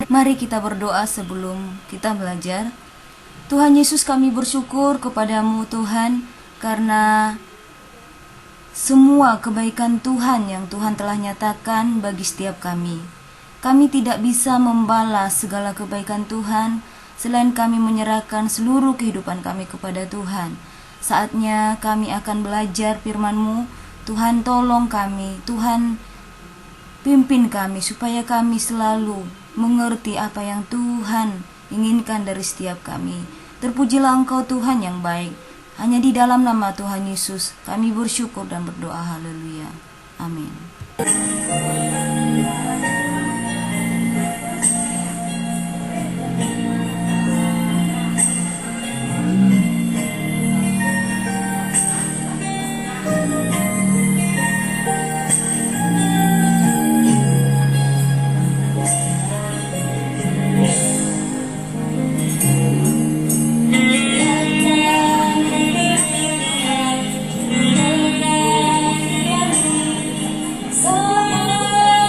Mari kita berdoa sebelum kita belajar. Tuhan Yesus, kami bersyukur kepadamu Tuhan, karena semua kebaikan Tuhan yang Tuhan telah nyatakan bagi setiap kami. Kami tidak bisa membalas segala kebaikan Tuhan selain kami menyerahkan seluruh kehidupan kami kepada Tuhan. Saatnya kami akan belajar firman-Mu. Tuhan, tolong kami, Tuhan pimpin kami supaya kami selalu mengerti apa yang Tuhan inginkan dari setiap kami. Terpujilah Engkau Tuhan yang baik. Hanya di dalam nama Tuhan Yesus kami bersyukur dan berdoa. Haleluya. Amin. Sayang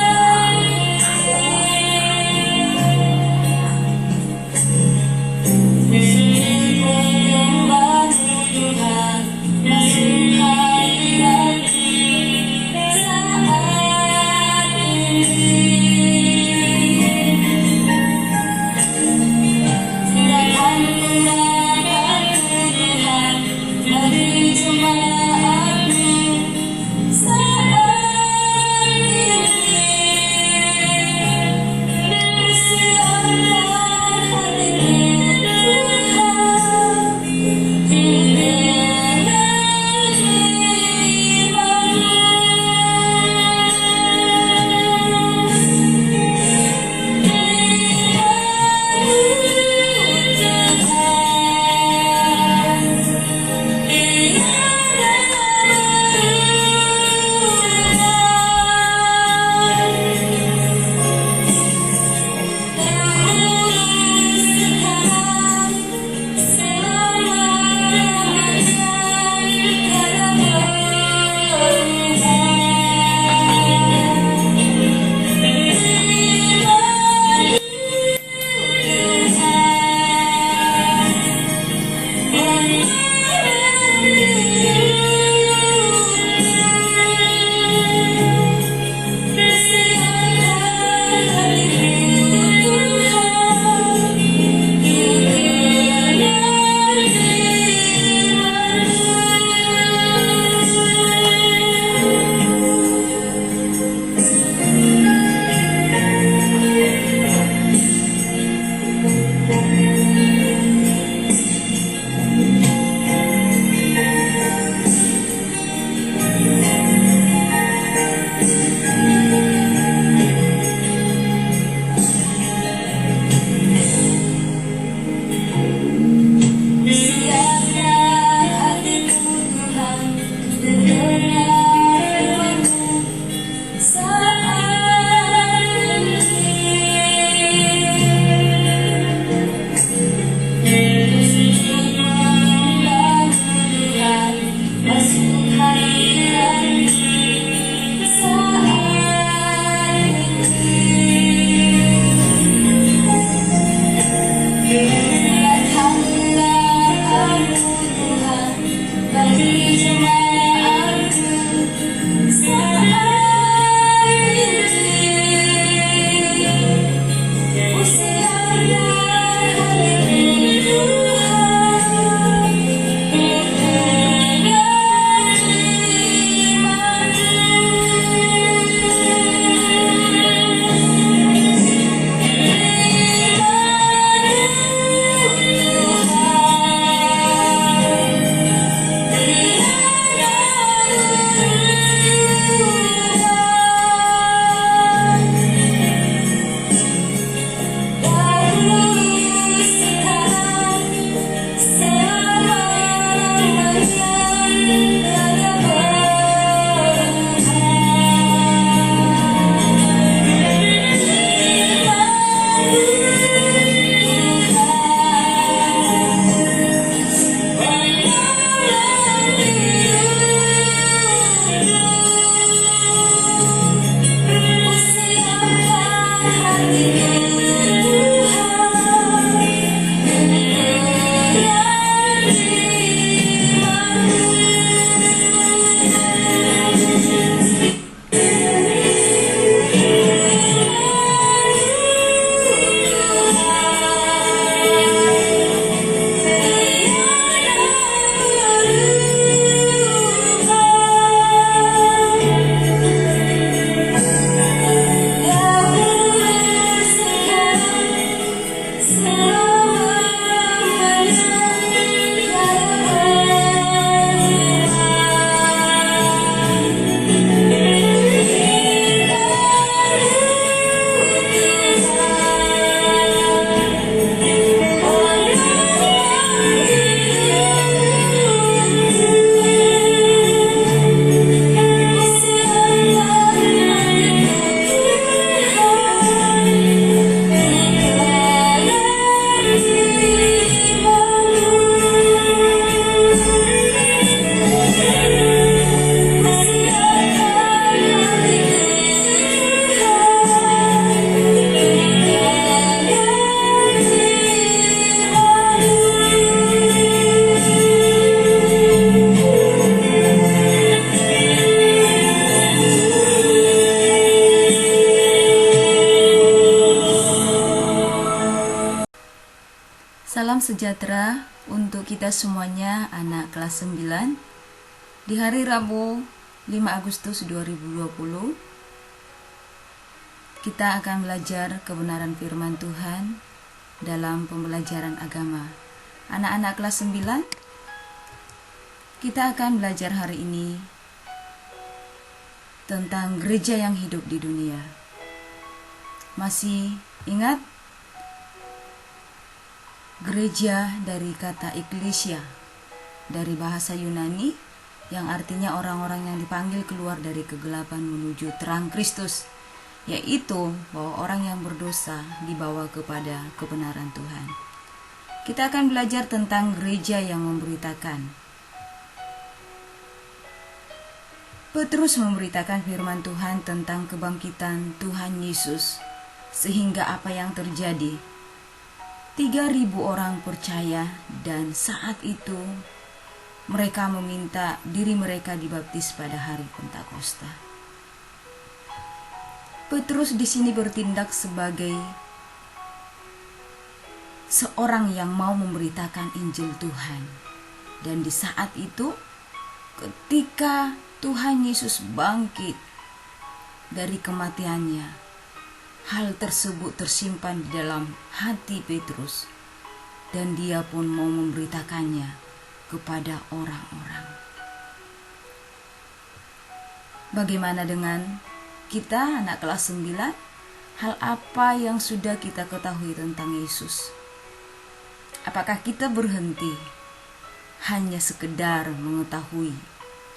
Salam sejahtera untuk kita semuanya anak kelas 9. Di hari Rabu 5 Agustus 2020 kita akan belajar kebenaran firman Tuhan dalam pembelajaran agama. Anak-anak kelas 9, kita akan belajar hari ini tentang gereja yang hidup di dunia. Masih ingat? Gereja dari kata ekklesia, dari bahasa Yunani yang artinya orang-orang yang dipanggil keluar dari kegelapan menuju terang Kristus, yaitu bahwa orang yang berdosa dibawa kepada kebenaran Tuhan. Kita akan belajar tentang gereja yang memberitakan. Petrus memberitakan firman Tuhan tentang kebangkitan Tuhan Yesus, sehingga apa yang terjadi? 3.000 orang percaya, dan saat itu mereka meminta diri mereka dibaptis pada hari Pentakosta. Petrus di sini bertindak sebagai seorang yang mau memberitakan Injil Tuhan. Dan di saat itu, ketika Tuhan Yesus bangkit dari kematiannya, hal tersebut tersimpan di dalam hati Petrus, dan dia pun mau memberitakannya kepada orang-orang. Bagaimana dengan kita, anak kelas 9? Hal apa yang sudah kita ketahui tentang Yesus? Apakah kita berhenti hanya sekedar mengetahui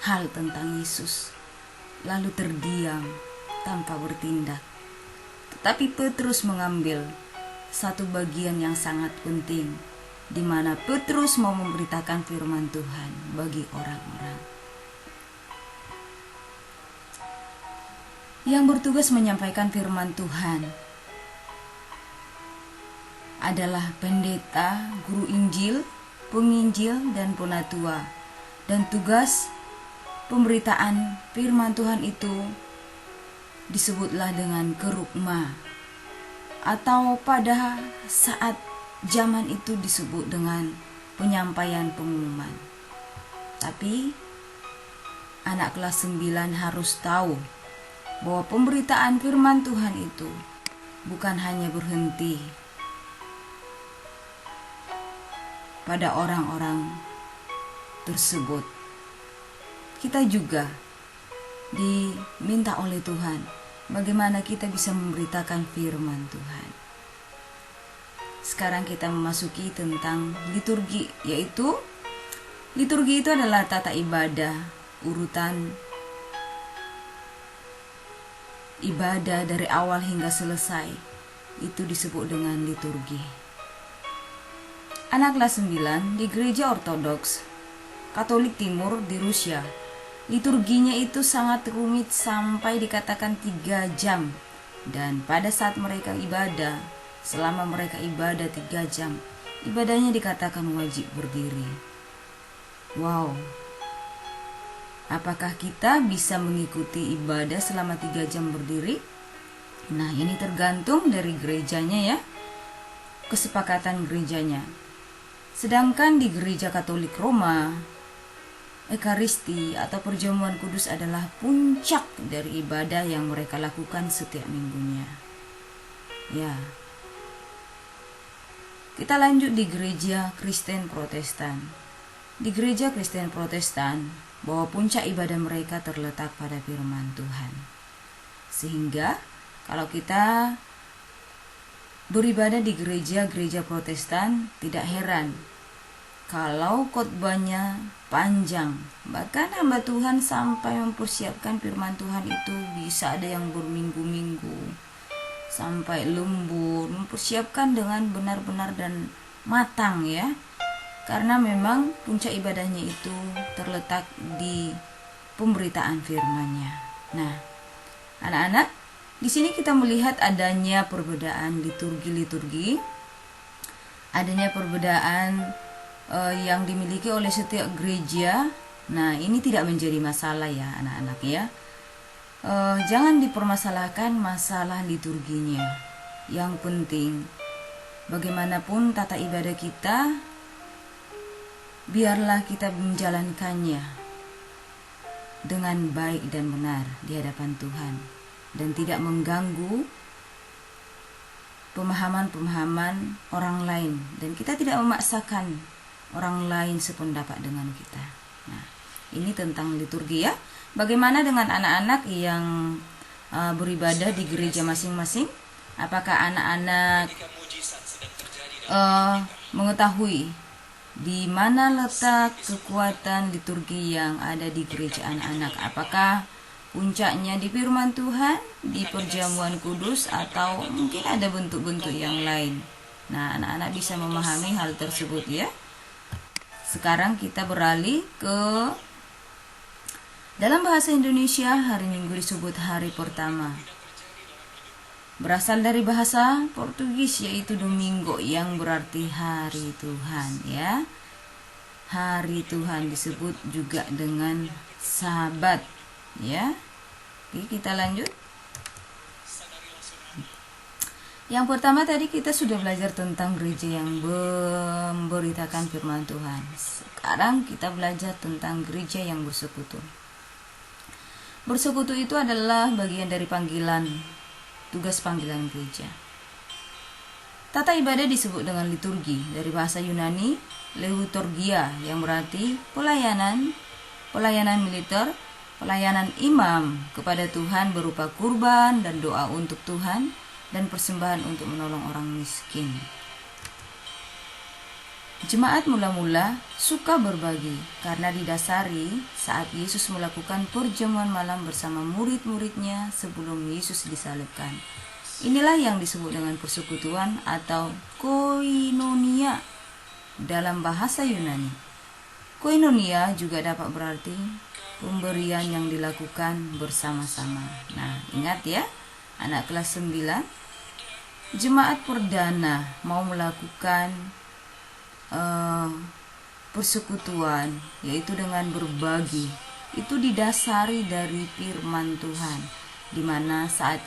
hal tentang Yesus, lalu terdiam tanpa bertindak? Tetapi Petrus mengambil satu bagian yang sangat penting, di mana Petrus mau memberitakan firman Tuhan bagi orang-orang. Yang bertugas menyampaikan firman Tuhan adalah pendeta, guru Injil, penginjil, dan penatua. Dan tugas pemberitaan firman Tuhan itu disebutlah dengan kerugma, atau pada saat zaman itu disebut dengan penyampaian pengumuman. Tapi anak kelas 9 harus tahu bahwa pemberitaan firman Tuhan itu bukan hanya berhenti pada orang-orang tersebut. Kita juga diminta oleh Tuhan bagaimana kita bisa memberitakan firman Tuhan. Sekarang kita memasuki tentang liturgi, yaitu liturgi itu adalah tata ibadah, urutan ibadah dari awal hingga selesai. Itu disebut dengan liturgi. Anak kelas 9 di gereja Ortodoks Katolik Timur di Rusia, liturginya itu sangat rumit sampai dikatakan 3 jam. Dan pada saat mereka ibadah, selama mereka ibadah 3 jam, ibadahnya dikatakan wajib berdiri. Wow, apakah kita bisa mengikuti ibadah selama 3 jam berdiri? Nah, ini tergantung dari gerejanya ya, kesepakatan gerejanya. Sedangkan di gereja Katolik Roma, Ekaristi atau perjamuan kudus adalah puncak dari ibadah yang mereka lakukan setiap minggunya. Ya. Kita lanjut di gereja Kristen Protestan. Di gereja Kristen Protestan, bahwa puncak ibadah mereka terletak pada firman Tuhan. Sehingga kalau kita beribadah di gereja-gereja Protestan, tidak heran kalau khotbahnya panjang. Bahkan hamba Tuhan sampai mempersiapkan firman Tuhan itu bisa ada yang berminggu-minggu, sampai lembur, mempersiapkan dengan benar-benar dan matang ya. Karena memang puncak ibadahnya itu terletak di pemberitaan firman-Nya. Nah, anak-anak, di sini kita melihat adanya perbedaan liturgi-liturgi, adanya perbedaan yang dimiliki oleh setiap gereja. Nah, ini tidak menjadi masalah ya anak-anak ya. Jangan dipermasalahkan masalah liturginya. Yang penting bagaimanapun tata ibadah kita, biarlah kita menjalankannya dengan baik dan benar di hadapan Tuhan, dan tidak mengganggu pemahaman-pemahaman orang lain, dan kita tidak memaksakan orang lain sependapat dengan kita. Nah, ini tentang liturgi ya. Bagaimana dengan anak-anak yang beribadah di gereja masing-masing? Apakah anak-anak mengetahui di mana letak kekuatan liturgi yang ada di gereja anak-anak? Apakah puncaknya di firman Tuhan, di perjamuan kudus, atau mungkin ada bentuk-bentuk yang lain? Nah, anak-anak bisa memahami hal tersebut ya. Sekarang kita beralih ke dalam bahasa Indonesia, hari Minggu disebut hari pertama. Berasal dari bahasa Portugis, yaitu Domingo, yang berarti hari Tuhan ya. Hari Tuhan disebut juga dengan Sabat ya. Oke, kita lanjut. Yang pertama tadi kita sudah belajar tentang gereja yang memberitakan firman Tuhan. Sekarang kita belajar tentang gereja yang bersekutu. Bersekutu itu adalah bagian dari tugas panggilan gereja. Tata ibadah disebut dengan liturgi, dari bahasa Yunani leutorgia, yang berarti pelayanan militer, pelayanan imam kepada Tuhan berupa kurban dan doa untuk Tuhan, dan persembahan untuk menolong orang miskin. Jemaat mula-mula suka berbagi karena didasari saat Yesus melakukan perjamuan malam bersama murid-muridnya sebelum Yesus disalibkan. Inilah yang disebut dengan persekutuan atau koinonia dalam bahasa Yunani. Koinonia juga dapat berarti pemberian yang dilakukan bersama-sama. Nah, ingat ya, anak kelas 9, jemaat perdana mau melakukan persekutuan, yaitu dengan berbagi. Itu didasari dari firman Tuhan, di mana saat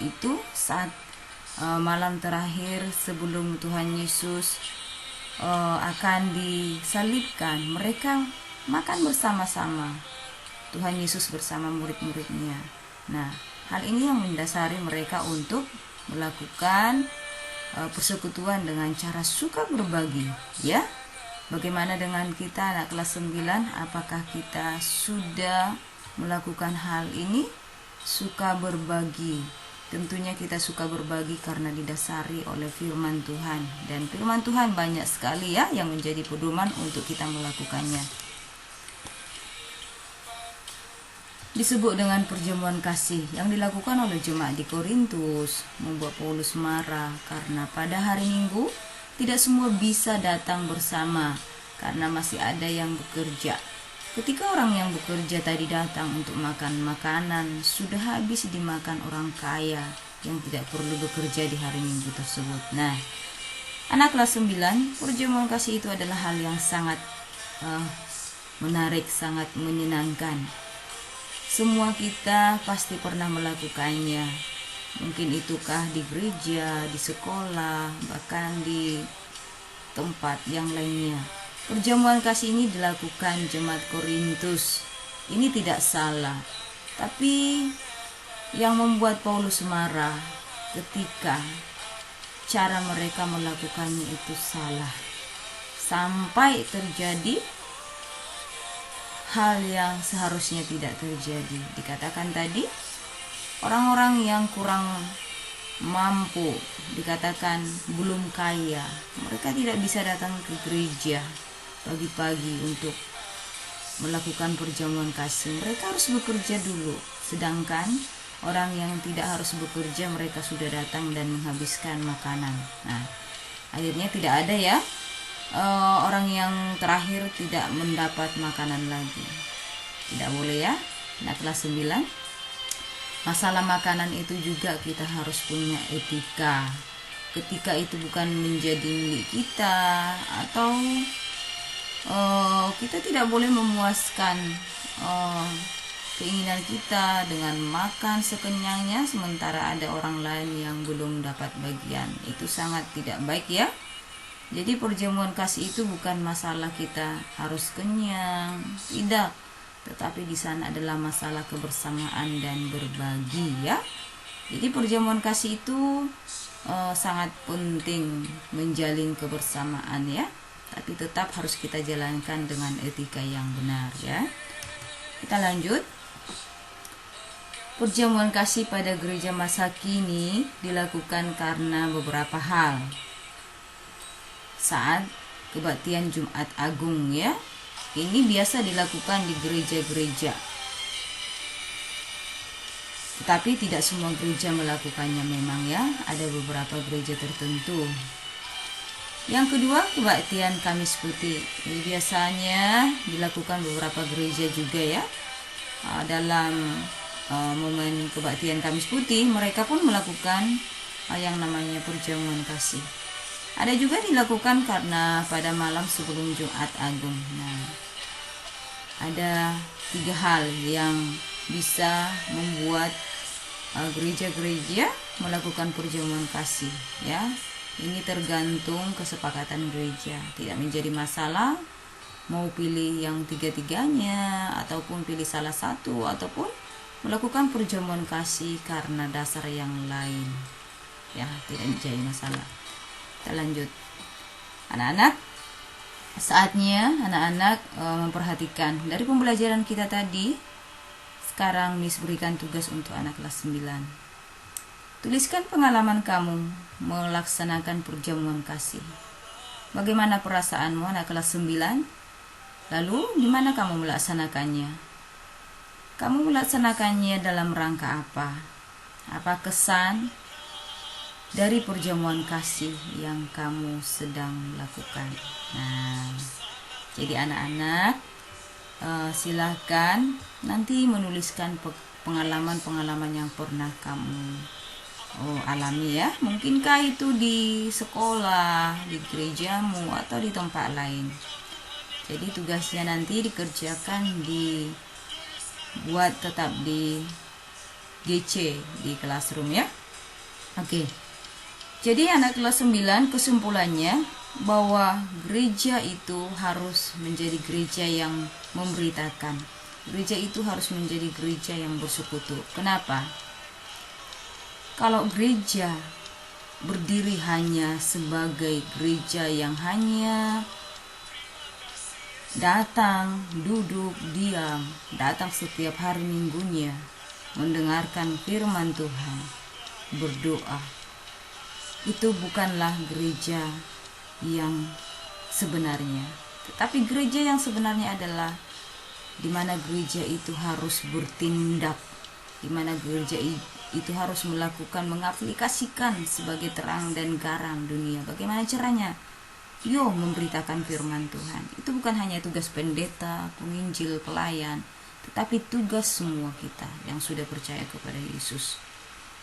malam terakhir sebelum Tuhan Yesus akan disalibkan, mereka makan bersama-sama, Tuhan Yesus bersama murid-muridnya. Nah, hal ini yang mendasari mereka untuk melakukan persekutuan dengan cara suka berbagi ya. Bagaimana dengan kita anak kelas 9? Apakah kita sudah melakukan hal ini? Suka berbagi. Tentunya kita suka berbagi karena didasari oleh firman Tuhan. Dan firman Tuhan banyak sekali ya yang menjadi pedoman untuk kita melakukannya. Disebut dengan perjamuan kasih yang dilakukan oleh jemaat di Korintus, membuat Paulus marah karena pada hari Minggu tidak semua bisa datang bersama karena masih ada yang bekerja. Ketika orang yang bekerja tadi datang untuk makan makanan, sudah habis dimakan orang kaya yang tidak perlu bekerja di hari Minggu tersebut. Nah, anak kelas 9, perjamuan kasih itu adalah hal yang sangat menarik, sangat menyenangkan. Semua kita pasti pernah melakukannya. Mungkin itukah di gereja, di sekolah, bahkan di tempat yang lainnya. Perjamuan kasih ini dilakukan jemaat Korintus. Ini tidak salah. Tapi yang membuat Paulus marah ketika cara mereka melakukannya itu salah. Sampai terjadi hal yang seharusnya tidak terjadi. Dikatakan tadi, orang-orang yang kurang mampu, dikatakan belum kaya, mereka tidak bisa datang ke gereja pagi-pagi untuk melakukan perjamuan kasih. Mereka harus bekerja dulu. Sedangkan orang yang tidak harus bekerja, mereka sudah datang dan menghabiskan makanan. Nah, akhirnya tidak ada ya orang yang terakhir tidak mendapat makanan lagi. Tidak boleh ya. Nah, kelas 9, masalah makanan itu juga kita harus punya etika. Ketika itu bukan menjadi milik kita, atau kita tidak boleh memuaskan keinginan kita dengan makan sekenyangnya sementara ada orang lain yang belum dapat bagian. Itu sangat tidak baik ya. Jadi perjamuan kasih itu bukan masalah kita harus kenyang, tidak. Tetapi di sana adalah masalah kebersamaan dan berbagi, ya. Jadi perjamuan kasih itu sangat penting menjalin kebersamaan, ya. Tapi tetap harus kita jalankan dengan etika yang benar, ya. Kita lanjut. Perjamuan kasih pada gereja masa kini dilakukan karena beberapa hal. Saat kebaktian Jumat Agung, ya, ini biasa dilakukan di gereja-gereja, tetapi tidak semua gereja melakukannya memang, ya, ada beberapa gereja tertentu. Yang kedua, kebaktian Kamis Putih. Ini biasanya dilakukan beberapa gereja juga, ya. Dalam momen kebaktian Kamis Putih, mereka pun melakukan yang namanya perjamuan kasih. Ada juga dilakukan karena pada malam sebelum Jumat Agung. Nah, ada 3 hal yang bisa membuat gereja-gereja melakukan perjamuan kasih, ya. Ini tergantung kesepakatan gereja. Tidak menjadi masalah mau pilih yang 3-tiganya ataupun pilih salah satu ataupun melakukan perjamuan kasih karena dasar yang lain, ya, tidak menjadi masalah. Kita lanjut. Anak-anak, saatnya anak-anak memperhatikan dari pembelajaran kita tadi. Sekarang Miss berikan tugas untuk anak kelas 9. Tuliskan pengalaman kamu melaksanakan perjamuan kasih. Bagaimana perasaanmu anak kelas 9? Lalu di mana kamu melaksanakannya? Kamu melaksanakannya dalam rangka apa? Apa kesan dari perjamuan kasih yang kamu sedang lakukan? Nah, jadi anak-anak silahkan nanti menuliskan pengalaman-pengalaman yang pernah kamu alami, ya. Mungkinkah itu di sekolah, di gerejamu, atau di tempat lain. Jadi tugasnya nanti dikerjakan buat tetap di GC, di classroom, ya. Oke. Jadi anak kelas 9 kesimpulannya bahwa gereja itu harus menjadi gereja yang memberitakan. Gereja itu harus menjadi gereja yang bersekutu. Kenapa? Kalau gereja berdiri hanya sebagai gereja yang hanya datang, duduk, diam, datang setiap hari minggunya, mendengarkan firman Tuhan, berdoa, itu bukanlah gereja yang sebenarnya. Tetapi gereja yang sebenarnya adalah di mana gereja itu harus bertindak, di mana gereja itu harus melakukan, mengaplikasikan sebagai terang dan garam dunia. Bagaimana caranya? Memberitakan firman Tuhan. Itu bukan hanya tugas pendeta, penginjil, pelayan, tetapi tugas semua kita yang sudah percaya kepada Yesus,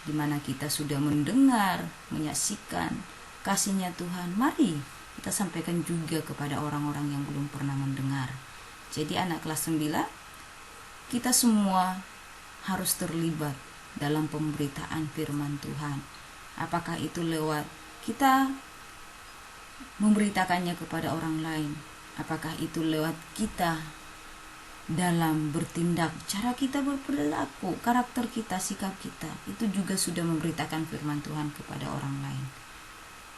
di mana kita sudah mendengar, menyaksikan kasih-Nya Tuhan. Mari kita sampaikan juga kepada orang-orang yang belum pernah mendengar. Jadi anak kelas 9, kita semua harus terlibat dalam pemberitaan firman Tuhan. Apakah itu lewat kita memberitakannya kepada orang lain, apakah itu lewat kita dalam bertindak, cara kita berperilaku, karakter kita, sikap kita, itu juga sudah memberitakan firman Tuhan kepada orang lain.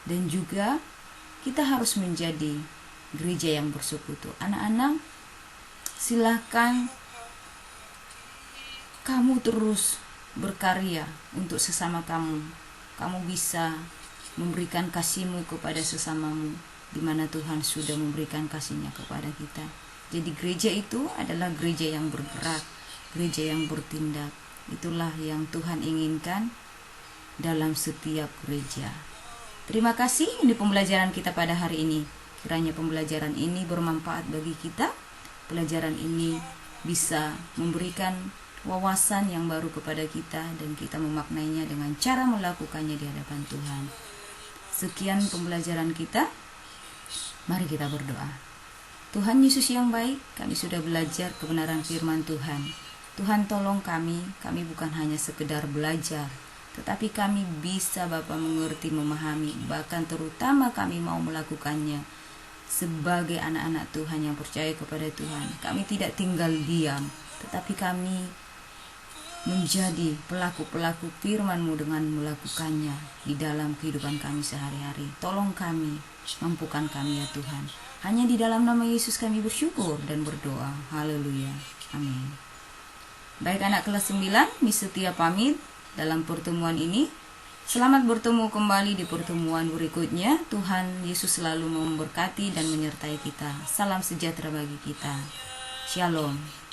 Dan juga kita harus menjadi gereja yang bersekutu. Anak-anak, silakan kamu terus berkarya untuk sesama kamu. Kamu bisa memberikan kasihmu kepada sesamamu, di mana Tuhan sudah memberikan kasih-Nya kepada kita. Jadi gereja itu adalah gereja yang bergerak, gereja yang bertindak. Itulah yang Tuhan inginkan dalam setiap gereja. Terima kasih di pembelajaran kita pada hari ini. Kiranya pembelajaran ini bermanfaat bagi kita. Pelajaran ini bisa memberikan wawasan yang baru kepada kita, dan kita memaknainya dengan cara melakukannya di hadapan Tuhan. Sekian pembelajaran kita. Mari kita berdoa. Tuhan Yesus yang baik, kami sudah belajar kebenaran firman Tuhan. Tuhan tolong kami bukan hanya sekedar belajar, tetapi kami bisa Bapa mengerti, memahami, bahkan terutama kami mau melakukannya sebagai anak-anak Tuhan yang percaya kepada Tuhan. Kami tidak tinggal diam, tetapi kami menjadi pelaku-pelaku firman-Mu dengan melakukannya di dalam kehidupan kami sehari-hari. Tolong kami, mampukan kami ya Tuhan. Hanya di dalam nama Yesus kami bersyukur dan berdoa. Haleluya. Amin. Baik anak kelas 9, Miss Setia pamit dalam pertemuan ini. Selamat bertemu kembali di pertemuan berikutnya. Tuhan Yesus selalu memberkati dan menyertai kita. Salam sejahtera bagi kita. Shalom.